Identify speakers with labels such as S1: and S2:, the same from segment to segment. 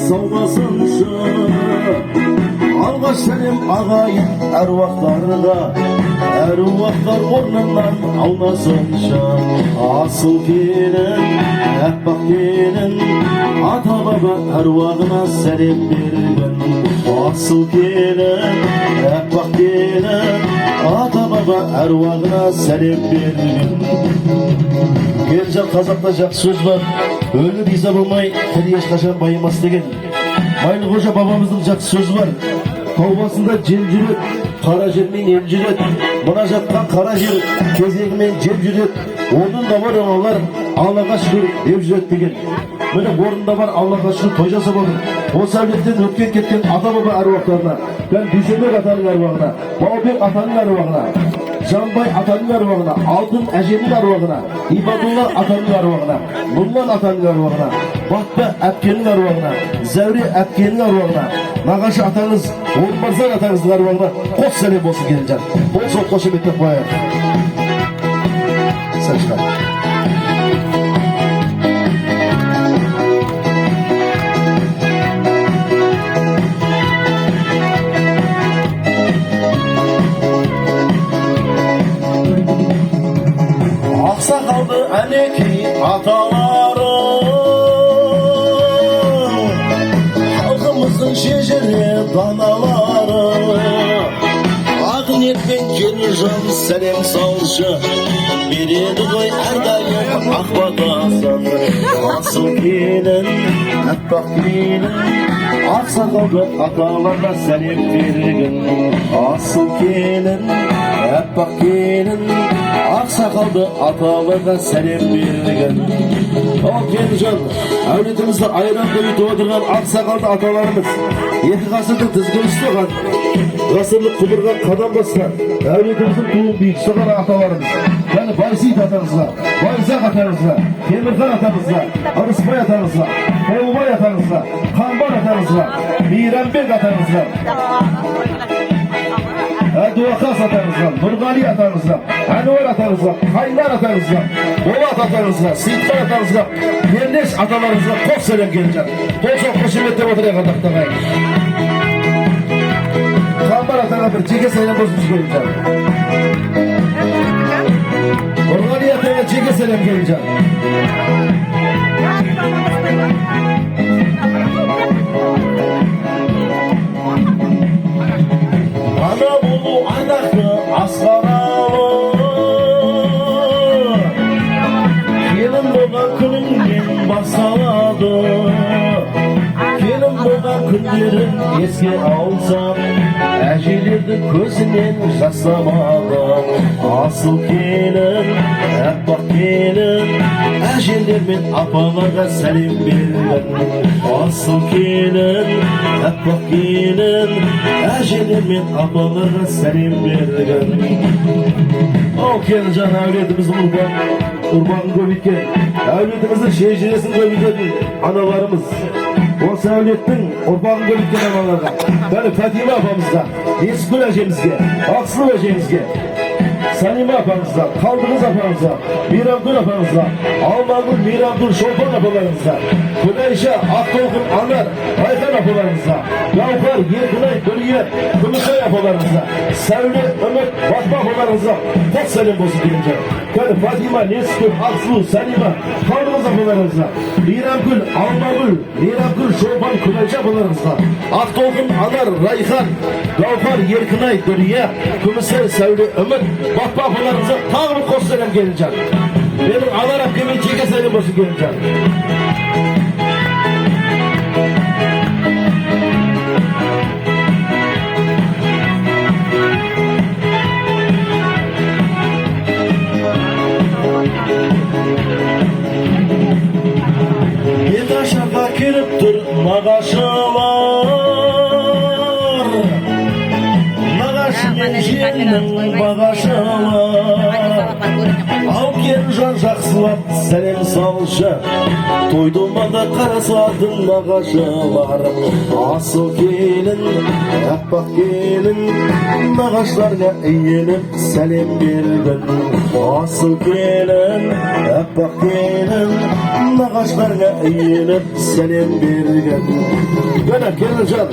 S1: саудасыншы. Алғаш сәлем ағайын әруақтарға, әруақтар орнынан аунасыншы. Асыл келін, әппақ келін, ата баба әруағына сәлем берген. Асыл келін, әппақ келін, ата баба әруағына сәлем берген. Келжан қазақта жақсы сөз бар, өлі риза болмай тірі ешқашан байымас деген. Майлықожа бабамыздың жақсы сөзі бар, тау басында жел жүреді, қара жермен ел жүреді. Мына жатқан қара жер кезегімен жеп жүреді. Орнында бар аналар Аллаға шүкір деп жүреді деген. Міне орнында бар Аллаға шүкір той жасап отыр. Осы әулеттен өткен кеткен ата баба әруақтарына, мен Дүйсенбек атаның әруағына, Баубек атаның әруағына, Жанбай атаның әруағына, Алтын әженің әруағына, Ибадулла атаның әруағына, Нұрлан атаның әруағына, Батпа әпкенің әруағына, Зәуре әпкенің әруағына, Нағашы атаңыз, Орынбазар атаңыздың әруағына қос сәлем болсын келінжан. Бұл сол қошеметтеп қояйық. Сәл шығар. Ақсақалды әнекей аталарым, халқымыздың шежіре даналары. Ақ ниетпен келінжан сәлем салшы, береді ғой әрдайым ақ батасын. Асыл келін, әппақ келін, ақсақалды аталарға сәлем берген. Асыл келін, әппақ келін, ақсақалды аталарға сәлем берген. Ал келінжан, әулетімізді айран көбейтіп отырған ақсақалды аталарымыз, екі ғасырдың тізгінін ұстаған, ғасырлық құбырған қадам басқан әулетіміздің туын биік ұстаған аталарымыз. Yani Bayzid atanızla, Bayzak atanızla, Temirkan atanızla, Arısbay atanızla, Olbay atanızla, Kambar atanızla, Mirembek atanızla, Duvakas atanızla, Nurgali atanızla, Enver atanızla, Kaynar atanızla, Bolat atanızla, Sitkar atanızla, Yerleş atalarınızla çok selam geleceğim. Çok hoşumette oturuyor kadar. Kambar atana bir çeke selam bozmuş geleceğim. Nurgali atana çeke selam geleceğim. Ana bulu anaklı aslanалы, kelin болған күніңнен басталады. Келin болған күндерін еске алсам, әжелердің көзінен жасамадым. Асыл келін, әппақ келін, әжелер мен апаларға сәлем бердім. Асыл келін, әппақ келін, әжелер мен апаларға сәлем бердім. Ал келінжан, әулетіміздің құрбанын көбейткен, әулетіміздің шежіресін көбейтетін аналарымыз, осы әулеттің ұрпағын көбейткен аналарға, бәрі Фатима апамызға, Есгүл әжемізге, Ақсыл әжемізге, Салима апамызға, Қалдығыз апамызға, Мейрамгүл апамызға, Алмагүл, Мейрамгүл, Шолпан апаларымызға, Күлайша, Ақтолқын, Анар, Райхан апаларымызға, Гаухар, Еркінай, Гүлия, Күмісай апаларымызға, Сәуле, Үміт, Батпа апаларымызға қос сәлем болсын келінжан. Бәрі Фатима, Есгүл, Ақсыл, Салима, Қалдығыз апаларымызға, Мейрамгүл, Алмагүл, Мейрамгүл, Шолпан, Күлайша апаларымызға, Ақтолқын, Анар, Райхан, Гаухар, Еркінай, Гүлия, Күмісай, Сәуле, Үміт, Батпа апаларымызға тағы бір қос сәлем келінжан. Менің Анар әпкеме жеке сәлем болсын келінжан. Еташаға келіп тұр нағашылар, нағашы мен жиеннің бағашылар. Ал келінжан жақсылап сәлем салшы, той-думанда қарасатын нағашылар. Асыл келін, әппақ келін, нағашыларға иіліп сәлем берген. Асыл келін, әппақ келін, нағашыларға иіліп сәлем берген. Mana Kerimjon,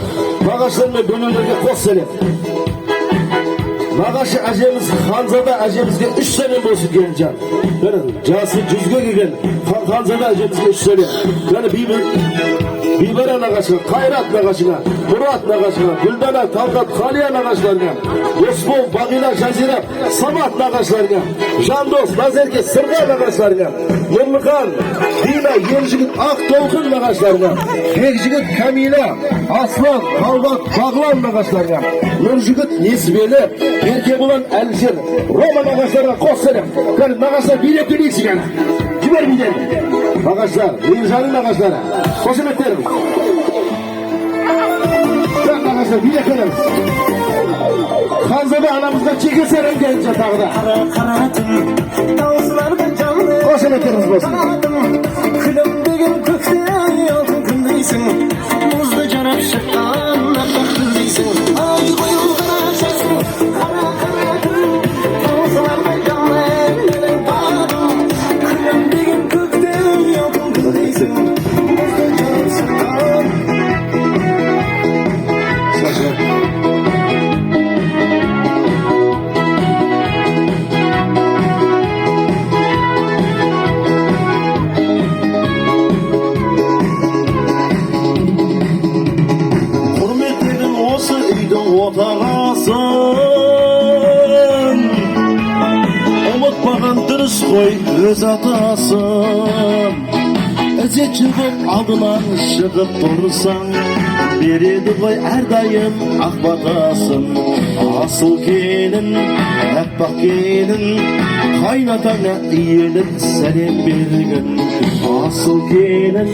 S1: nағашылар мен бөлелерге қос сәлем. Nағашы әжеміз Ханзада әжемізге 3 сәлем болсын Kerimjon. Жасы 100-ге келген Ханзада әжемізге 3 сәлем. Және Бибара нағашыға, Қайрат нағашыға, Мұрат нағашыға, Гүлдана, Талғат, Қалия нағашыларына, Досбол, Бағила, Жазира, Самат нағашыларына, Жандос, Назерке, Сырға нағашыларына, Нұрлыхан, Дина, Ержігіт, Ақ Толқын нағашыларына, Бекжігіт, Камила, Аслан, Талғат, Бағлан нағашыларына, Нұржігіт, Несібелі, Еркебұлан, Әлжер, Рома нағашыларға қос сәлем. Нағашылар билет төлейсің әні. Жібер билет. Nағашылар, Мейіржанның нағашылары, қошеметтерім. Nағашылар, билет төлейміз. Ханзада анамызға чеке сәрім келінше тағыда. Қошеметтеріміз болсын.
S2: Күлім деген көкте алтын күндейсің, мұзды жарап шыққан аппақ күндейсің. Ай қойылған ашасың, қара күн, таусылардай жанмен менің бағым. Күлім деген көкте алтын күндейсің, мұзды жарап шыққан.
S1: Отағасын ұмытпаған дұрыс қой өз атасын. Ізетші боп алдынан шығып тұрсаң, береді ғой әрдайым ақ батасын. Асыл келін, әппақ келін, қайнатаңа иеліп сәлем берген. Асыл келін,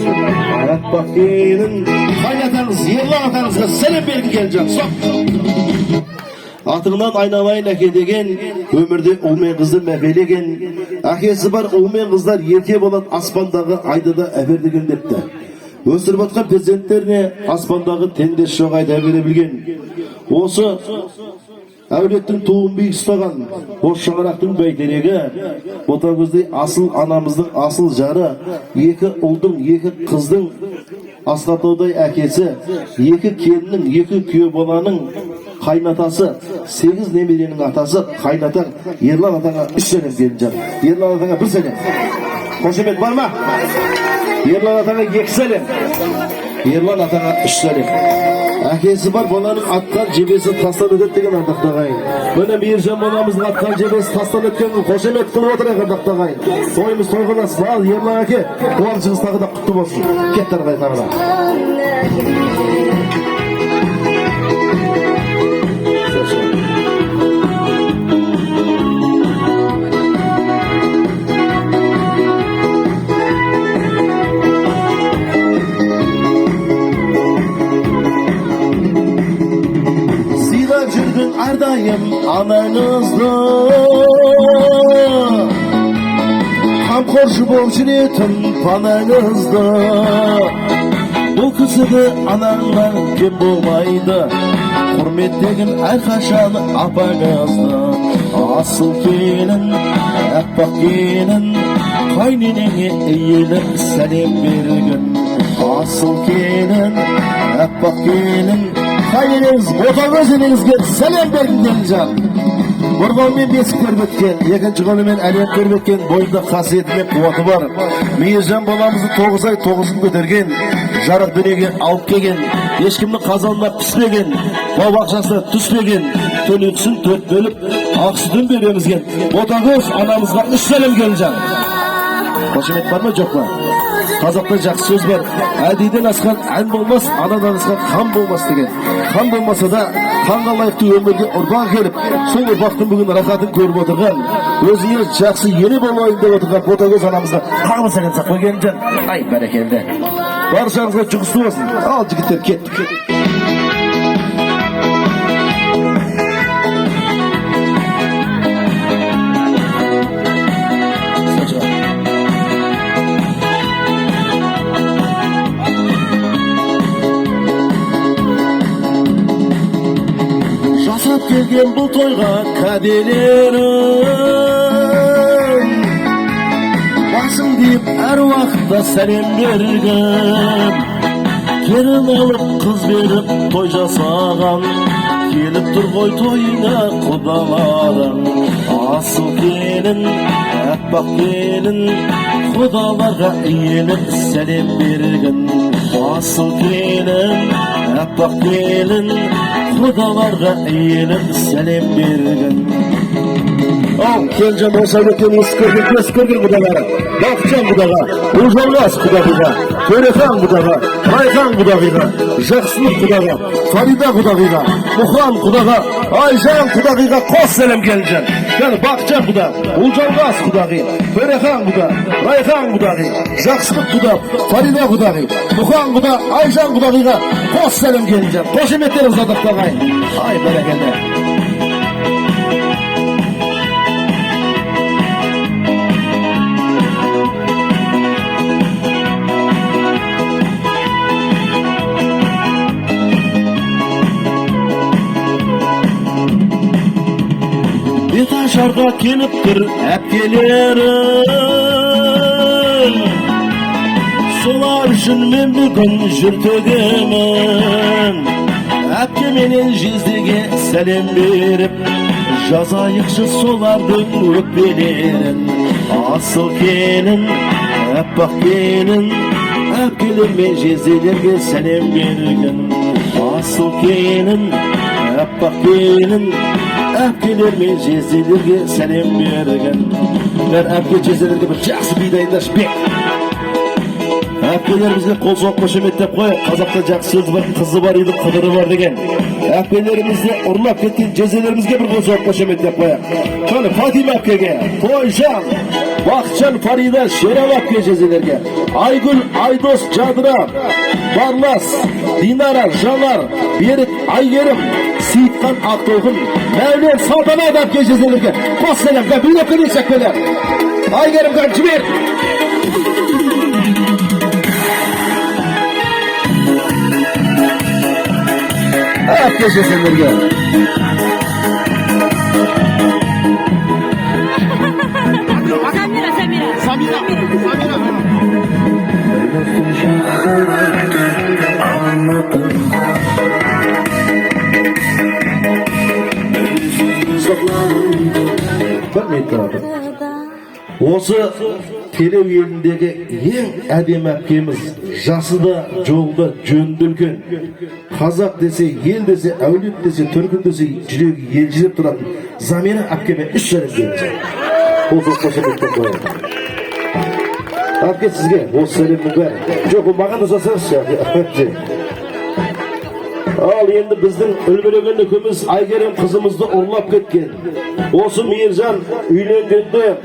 S1: әппақ келін, қайнатаңыз, ерлан атаңызға сәлем берген Kerimjon. Соқ! Атыңнан айналайын әке деген, өмірде ұл мен қызды мәпелеген. Әкесі бар ұл мен қыздар ерке болады, аспандағы айды да әпердеген депті. Өсіріп атқан перзенттеріне аспандағы теңдес жоқ айды әпере білген. Осы әулеттің туын биік ұстаған, осы шаңырақтың бәйтерегі, Ботагөздей асыл анамыздың асыл жары, екі ұлдың, екі қыздың Асқатаудай әкесі, екі келіннің, екі күйеу баланың қайнатасы, 8 немеренің атасы, қайнатаң, Ерлан атаңа 3 сәлем Kerimjon. Ерлан атаңа 1 сәлем. Қошемет бар ма? Ерлан атаңа 2 сәлем. Ерлан атаңа 3 сәлем. Әкесі бар баланың атқан жебесі тастан өтеді деген ардақты ағайын. Міне Мейіржан баламыздың атқан жебесі тастан өткенін қошемет қылып отыр ардақты ағайын. Тойымыз тойғанас. Ал Ерлан әке, қуанышыңыз тағы да құтты болсын. Кеттер ағайын тағы да. Ардайым анаңызды қамқоршы болып жүретін панаңызды. Бұл кісіде анаңнан кем болмайды, құрметтеген әрқашан апаңызды. Асыл келін, әппақ келін, қайненеңе иеліп сәлем берген. Асыл келін, әппақ келін, қайненеңіз Ботагөзіңізге сәлем берген Kerimjon. Бір қолмен бесік көріп өткен, екінші қолмен әлем көріп өткен, бойында қасиеті мен қуаты бар. Мейіржан баламызды 9 ай 9 күн көтерген, жарық дүниеге алып келген, ешкімнің қазанына піспеген, бау бақшасына түспеген, төлексін төрт бөліп, ақ сүтін беремізген Ботагөз анамызға 3 сәлем Kerimjon. Қошемет бар ма жоқ па? Қазақта жақсы сөз бар. Әдейден асқан ән болмас, анадан асқан хан болмас деген. Хан болмаса да ханға лайықты өмірге ұрпақ келіп, сол ұрпақтың бүгін рахатын көріп отырған, өзіне жақсы ене болайын деп отырған Ботагөз анамызға қағым сәлем сақ қой Kerimjon. Ай, бәрекелді. Баршаңызға жұғысты болсын. Ал жігіттер кеттік. Жасап келген бұл тойға кәделерім, басым дейіп әр уақытта сәлем берген. Жерін алып қыз беріп той жасаған, келіп тұр ғой тойына құдаларың. Асыл келін, аппақ келін, құдаларға иеліп сәлем берген. Асыл келін, аппақ келін, құдаларға иеліп сәлем берген. Ал, Келжан Осабектен ес көрген құдалары, Бақытжан құдаға, Ұлжалғас құдағыға, Төрехан құдаға, Райхан құдағыға, Жақсылық құдаға, Фарида құдағыға, Мұхан құдаға, Айжан құдағыға қос сәлем Келжан. Бақытжан құда, Ұлжалғас құдағы, Төрехан құда, Райхан құдағы, Жақсылық құда, Фарида құдағы, Мұхан құда, Айжан құдағыға қос сәлем Келжан. Қошеметтеріңіз адақтағайын. Ай, бәрекелді. Беташарға келіп тұр әпкелерім, солар үшін мен бүгін жүр төгемін. Әпкеменен жездеге сәлем беріп, жазайықшы солардың өкпелерін. Асыл келін, аппақ келін, әпкелер мен жезделерге сәлем берген. Асыл келін, аппақ келін, әпкелер мен жезделерге сәлем берген. Бәр әпке жезделерге бір жақсы би дайындаш бек. Әпкелерімізге қол соқ қошеметтеп қой. Қазақта жақсы сөз бар, қызы бар үйдің қыдыры бар деген. Әпкелерімізде ұрлап кеткен жезделерімізге бір қол соқ қошеметтеп қояйық. Қане Фатима әпкеге, Тойжан, Бақытжан, Фарида, Шерал әпке жезделерге, Айгүл, Айдос, Жадыра, Барлас, Динара, Жанар, Берік, Айгерім, Сейітхан, Ақтолғын, Мәулен, Салтанат әпке жезделерге қос сәлем. Бүйрек көрейсек белер. Айгерім қағын жібер. Әпке жезделерге. Самира. Осы Тереу еліндегі ең әдемі әпкеміз, жасы да жолда жөнді үлкен. Қазақ десе, ел десе, әулет десе, түркі десе, жүрегі елжіреп тұратын Замира әпкеме үш сәлем беріңіздер. Осы қошеметтен қояйық. Әпке сізге осы сәлемнің бәрі. Жоқ, ол маған жасаңызшы. Ал енді біздің үлбіреген екеуміз Айгерім қызымызды ұрлап кеткен. Осы Мейіржан үйленгенде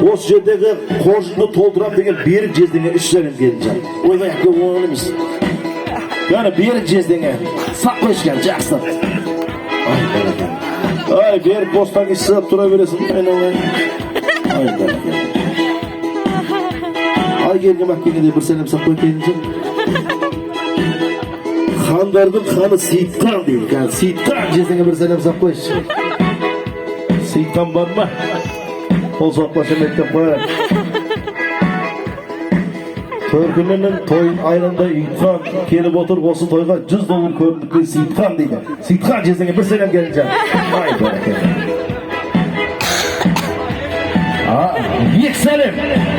S1: осы жердегі қоржынды толтырап деген Берік жездеңе үш сәлем Келжан. Ойбай, әпке оңын емес. Яғни Берік жездеңе сақ қойышқан, жақсы. Ай, бәрекелді. Ай, Берік бостан кешіп тұра бересің. Ай, бәрекелді. Айгерім әпкеге де бір сәлем сақ қойып. Хандардың ханы Сейітхан дейді. Сейітхан жездеңе бір сәлем сақ қойшы. Сейітхан бар ма? Ол соқ қошеметтен қояйық. Төркінінің тойын айрандай ұйытқан келіп отыр, осы тойға $100 көріндікке Сейітхан дейді. Сейітхан жездеңе бір сәлем Келжан. Ай, бәрекелді. Екі сәлем.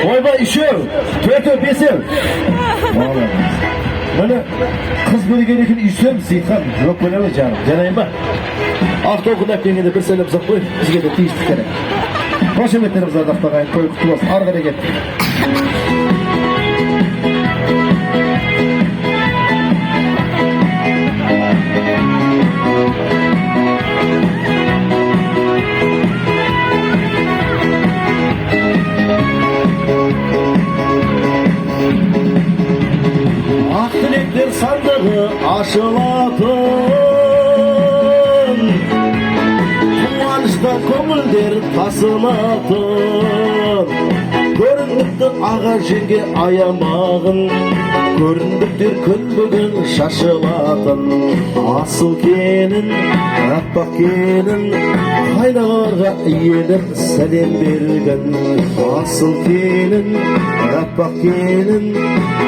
S1: Ойбай, үшеу, төртеу, бесеу. Міне қыз бөлген екен үйсем Сейітхан жоқ бөлемі жаным, жанайын ба? Ақтолғын әпкеңе де бір сәлем сақ қой, бізге де тиісті керек. Қошеметтеріміз ардақтағайын, той құтты болсын, ары қарай кет. Ақ тілектер сандығы ашылатын, қуанышта көңілдер тасылатын, көрінікті аға жеңге аямағын, көріндіктер күн бүгін шашылатын. Асыл келін, аппақ келін, қайнағаларға еніп сәлем берген. Асыл келін, аппақ келін,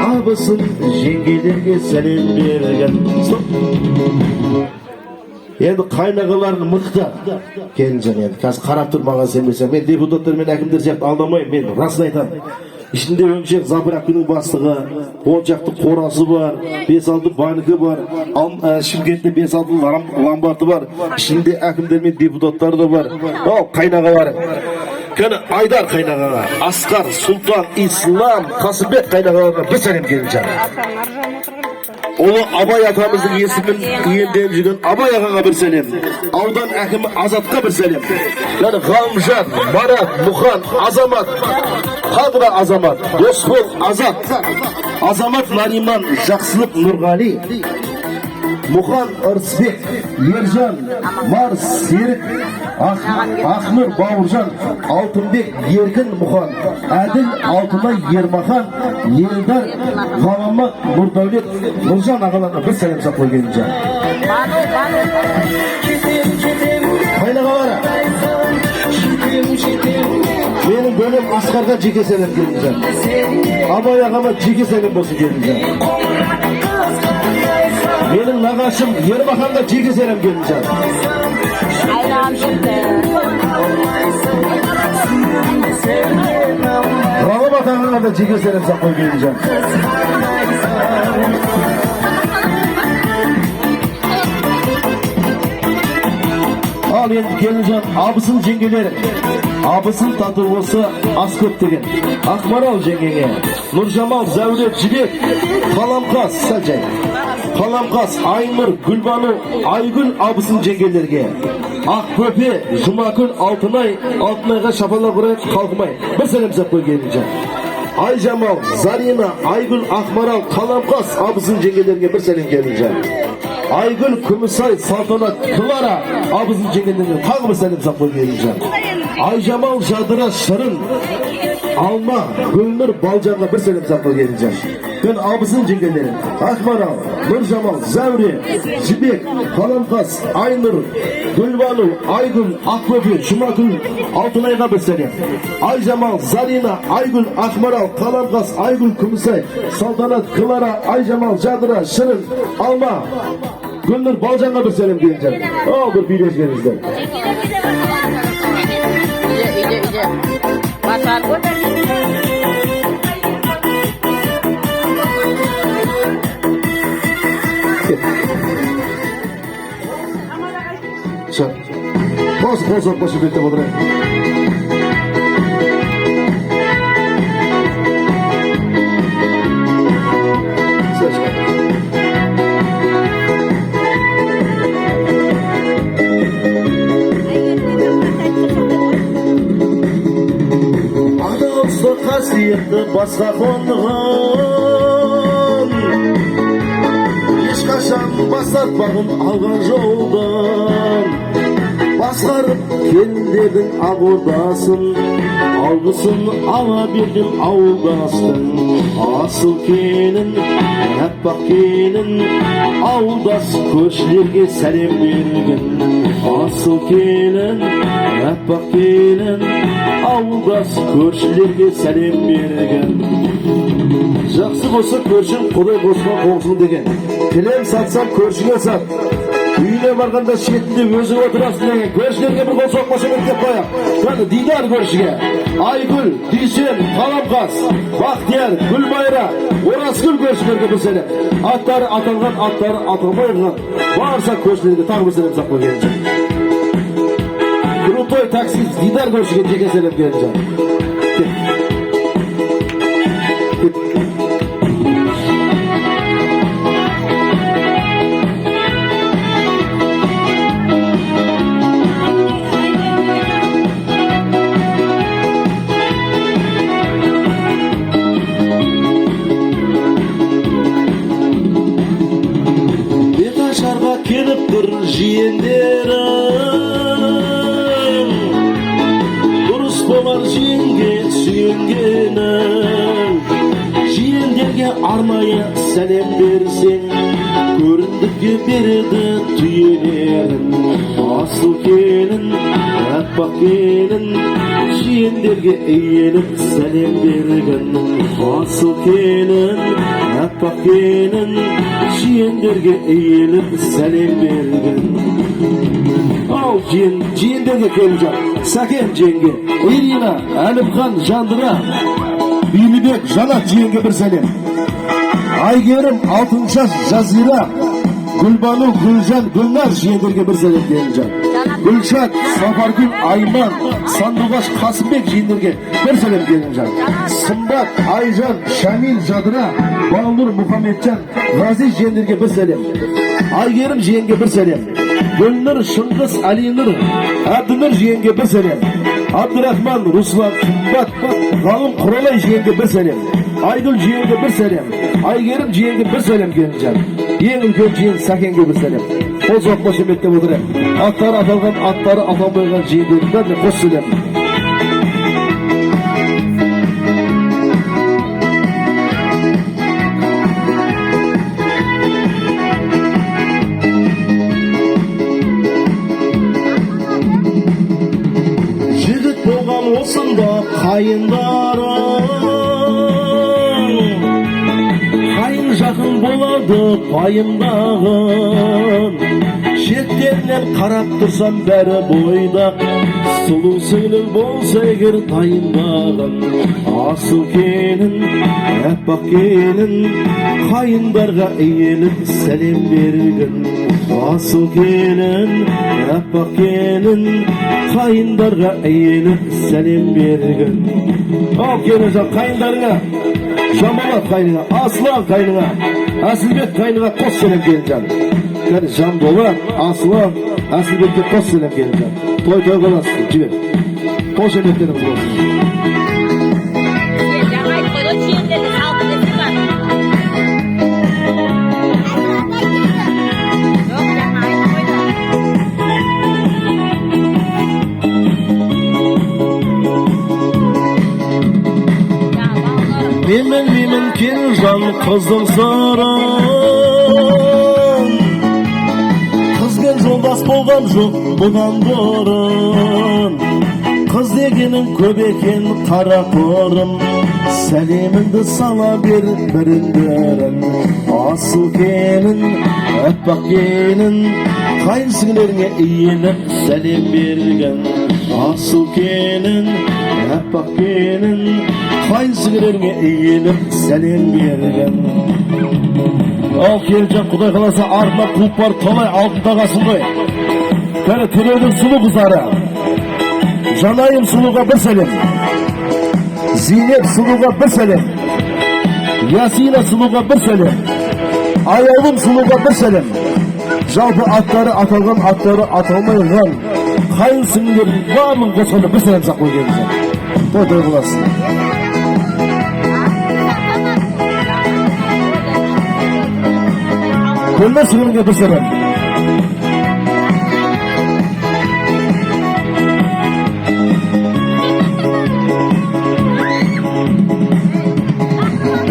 S1: абысын жеңгелерге сәлем берген. Енді қайнағаларын мықты келінжан, енді қазір қарап тұрмаған сенбесем, мен депутаттар мен әкімдер сияқты алдамаймын, мен расын айтамын. Ішінде өңшек Забыракының бастығы, 10 шақты қорасы бар, 5-6 банкі бар, Шымкентте 5-6 ломбарды бар. Ішінде әкімдер мен депутаттар да бар. Ал қайнағалары. Кәні Айдар қайнағаға, Асқар, Сұлтан, Ислам, Қасымбек қайнағаларға бір сәлем келінжан. Ұлы Абай атамыздың есімін иемденіп жүрген Абай ағаға бір сәлем. Аудан әкімі Азатқа бір сәлем. Яғни Ғалымжан, Марат, Мұхан, Азамат, Қадыра Азамат, Досбол Азат, Азамат Нариман, Жақсылық Нұрғали, Мұхан Ырысбек, Ержан, Марс Серік, Ахмыр Бауыржан, Алтынбек Еркін Мұхан, Әділ Алтынай Ермахан, Елдар Ғаламат Нұрдәулет Нұржан ағаларына бір сәлем сақлай келінжан. Қайнағалары, менің бөлім Асқарға жеке сәлем келінжан. Абай ағама жеке сәлем болсын келінжан. Менің нағашым Ермаханға жеке сәлем келінжан. Ғалымат ағаға да жеке сәлем сақлай келінжан. Ал енді келінжан абысын жеңгелері, абысын тату болса ас көп деген. Ақмарал жеңгеге, Нұржамал, Зәулет, Жібек, Қаламқас, Сәлжай, Қаламқас, Айнұр, Гүлбану, Айгүл абысын жеңгелерге, Ақбөпе, Жұмакүл, Алтынайға шапалар құрайық қалқымай. Бір сәлем сақлай келінжан. Айжамал, Зарина, Айгүл, Ақмарал, Қаламқас абысын жеңгелерге бір сәлем келінжан. Айгүл, Күмісай, Салтанат, Клара абысын жеңгелерге тағы бір сәлем сақлай келінжан. Айжамал, Жадыра, Шырын, Алма, Гүлнұр, Балжанға бір сәлем сақлай келінжан. Мен абысын жеңгелері Ақмарал, Нұржамал, Зәуре, Жібек, Қаламқас, Айнұр, Гүлбану, Айгүл, Ақбөпе, Жұмакүл, Алтынайға бір сәлем. Айжамал, Зарина, Айгүл, Ақмарал, Қаламқас, Айгүл, Күмісай, Салтанат, Клара, Айжамал, Жадыра, Шырын, Алма, Гүлнұр, Балжанға бір сәлем келінжан. Ал бір билешкеніздер. Қол соқпашы беттеп отырайын. Адалсыз қасиетті басқа қонған, ешқашан бас тартпағын алған жолдан. Басқарып келіндердің ақордасын, алғысын ала бердім ауылдастың. Асыл келін, аппақ келін, ауылдас көршілерге сәлем берген. Асыл келін, аппақ келін, ауылдас көршілерге сәлем берген. Жақсы болса көршің Құдай қосқан қоңсың деген. Кілем сатсам көршіңе сат, үйіне барғанда шетінде өзің отырасың деген. Көршілерге бір қол соқпашы беттеп қояқ. Қаны Дидар көршіге, Айгүл, Дүйсен, Қаламқас, Бақтияр, Гүлбайра, Оразгүл көршілерге бір сәлем. Аттары аталған, аттары аталмай қалған барса көршілерге тағы бір сәлем сақпай келінжан. Крутой таксист Дидар көршіге жеке сәлем келінжан. Келіп тұр жиендерім, дұрыс болар жеңге сүйенгенім. arnaya selam versin. Göründükçe berdi tüyelerin. Asıl gelin, akbak gelin, jiyenlerge eğilip selam vergin. Asıl gelin, akbak gelin, jiyenlerge eğilip selam vergin. Al jiyenlerge geleceğim. Sakem jenge, Irina, Alipkan, Jandıra, Bilibek, Janat jenge bir selam. Aygerim, Altınşaş, Jazira, Gülbanu, Gülcan, Gülnar jiyenlerge bir selam geleceğim. Gülşat, Safargül, Ayman, Sandıbaş, Kasımbek jiyenlerge bir selam geleceğim. Sımbat, Aycan, Şamil, Jadira, Balnur, Muhammedcan, Gazi jiyenlerge bir selam. Aygerim jiyenge bir selam. Gülnur, Şıngız, Alinur, Abdınur jiyenge bir selam. Abdurrahman, Ruslan, Sımbat, Galım, Kuralay jiyenge bir selam. Aygül jiyenge bir selam. Aygerim jiyenge bir selam geleceğim. Yengil kök jiyen Sakenge bir selam. O zot başı mektep oturayım. Atları atalgan, atları atalmayan jiyenlerinden de hoş selam. Jigit bolgan olsun da kayındarım. Kayın jakın boladı payımdağın. Şetlerden karap tursam beri boyda. Sulu suylu bolsa eger tayındağın. Asıl gelin, akbak gelin, kayındarga eğilip selam vergin. Asıl gelin, akbak gelin, kayındarga eğilip selam vergin. Al geleceğim kayındarga, Jamalat kayınına, Aslan kayınına, Asilbek kayınına koz selam geleceğim. Yani Jamdola, Aslan, Asilbek'e koz selam geleceğim. Toy toy kalasın, civer. Koz emeklerimiz olsun.
S3: Jangan perut cium dari salto di sini. Yok jangan
S1: Bimin kencan kızım sarın. Kızgen joldas bolgan жоқ бұдан бұрын. Kız degenin көп екен қара торым. Сәлеміңді сала бер бірін-бірін. Асыл келін, аппақ келін, қайынсіңлеріңе иініп сәлем берген. Asıl gelin, appak gelin, kayınсіңлеріңе иініп сәлем берген. Ал келeceğim Құдай қаласа артына қуып барып талай алтын тағасын ғой. Кәне Төлеудің сұлу қыздары. Жанайым сұлуға бір сәлем. Зейнеп сұлуға бір сәлем. Ясина сұлуға бір сәлем. Аяулым сұлуға бір сәлем. Жалпы аттары аталған, аттары аталмайған қайынсіңлердің барлығын қосқанда бір сәлем сақ қойген. Той боласың. Gönler sınırına bir selam.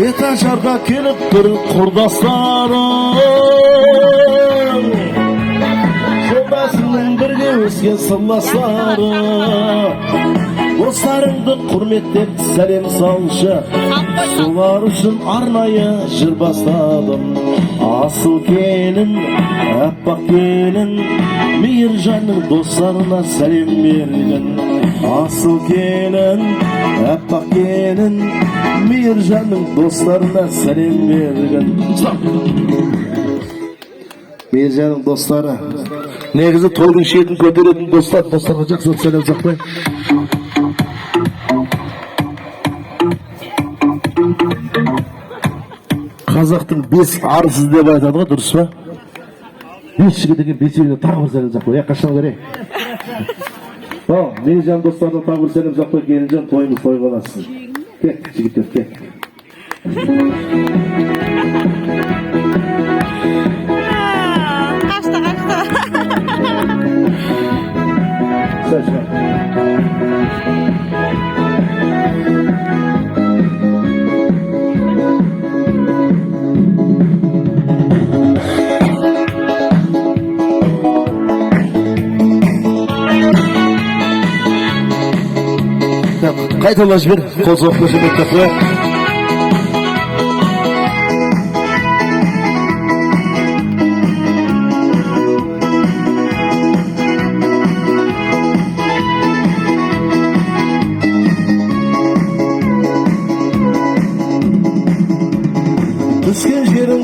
S1: Beta şarka kelip bir kurdaslarım. Şobasının birge ösken sıllasları. Dostlarыңды құрметтеп сәлем салшы. Солар үшін арнайы жыр бастадым. Асыл келін, аппақ келін, Мейіржанның достарына сәлем берген. Асыл келін, аппақ келін, Мейіржанның достарына сәлем берген. Мейіржанның достары. Негізі тойдың шетін көтеретін достарға жақсы сәлем жақпай. Қазақтың 5 арсыз деп айтады ғой, дұрыс па? 5 жігіт деген 5-ге тағы бір сәлем жақпай. Қашан керек? Мейіржан достарына тағы бір сәлем жақпай келінжан, тойымыз той қаласын. Кек, жігіттер, кек.
S3: Kaçtı.
S1: Saçma. Qaytadan jibir, qo'l so'qlashib o'tdi.